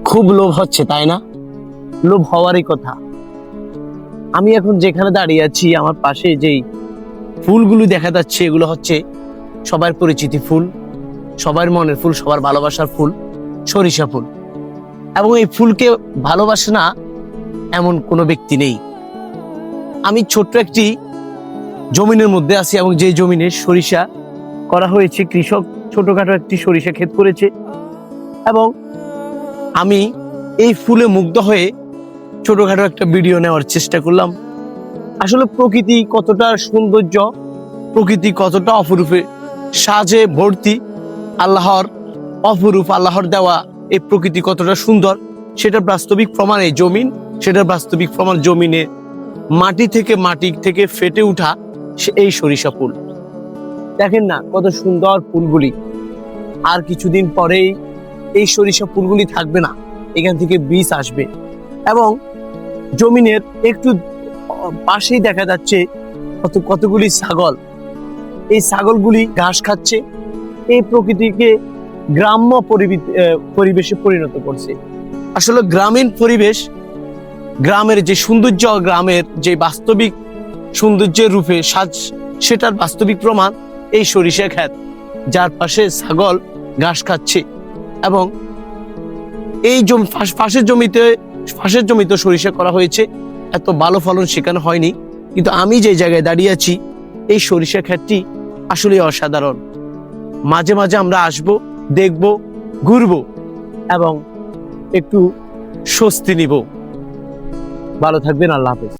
খুব লোভ হচ্ছে, তাই না? লোভ হওয়ারই কথা। আমি এখন যেখানে দাঁড়িয়ে আছি, আমার পাশে যেই ফুলগুলো দেখা যাচ্ছে, এগুলো হচ্ছে সবার পরিচিতি ফুল, সবার মনের ফুল, সবার ভালোবাসার ফুল, সরিষা ফুল। এবং এই ফুলকে ভালোবাসে না এমন কোনো ব্যক্তি নেই। আমি ছোট্ট একটি জমিনের মধ্যে আছি, এবং যে জমিনে সরিষা করা হয়েছে, কৃষক ছোটখাটো একটি সরিষা ক্ষেত করেছে, এবং আমি এই ফুলে মুগ্ধ হয়ে ছোটখাটো একটা ভিডিও নেওয়ার চেষ্টা করলাম। আসলে প্রকৃতি কতটা সৌন্দর্য, প্রকৃতি কতটা অপরূপে সাজে ভর্তি, আল্লাহর অপরূপ, আল্লাহর দেওয়া এই প্রকৃতি কতটা সুন্দর, সেটার বাস্তবিক প্রমাণ এই জমিন, সেটার বাস্তবিক প্রমাণ জমিনে মাটি থেকে ফেটে উঠা এই সরিষা ফুল। দেখেন না কত সুন্দর ফুলগুলি। আর কিছুদিন পরেই এই সরিষা ফুলগুলি থাকবে না, এখান থেকে বীজ আসবে। এবং জমিনের একটু পাশেই দেখা যাচ্ছে কতগুলি ছাগল। এই ছাগলগুলি ঘাস খাচ্ছে, এই প্রকৃতিকে গ্রাম্য পরিবেশে পরিণত করছে। আসলে গ্রামীণ পরিবেশ, গ্রামের যে সৌন্দর্য, গ্রামের যে বাস্তবিক সৌন্দর্যের রূপে সাজ, সেটার বাস্তবিক প্রমাণ এই সরিষা ক্ষেত, যার পাশে ছাগল ঘাস খাচ্ছে। এবং এই পাশের জমিতে সরিষা করা হয়েছে, এত ভালো ফলন সেখানে হয়নি। কিন্তু আমি যে জায়গায় দাঁড়িয়ে আছি, এই সরিষা ক্ষেতটি আসলে অসাধারণ। মাঝে মাঝে আমরা আসব, দেখব, ঘুরব এবং একটু স্বস্তি নিব। ভালো থাকবেন, আল্লাহ হাফেজ।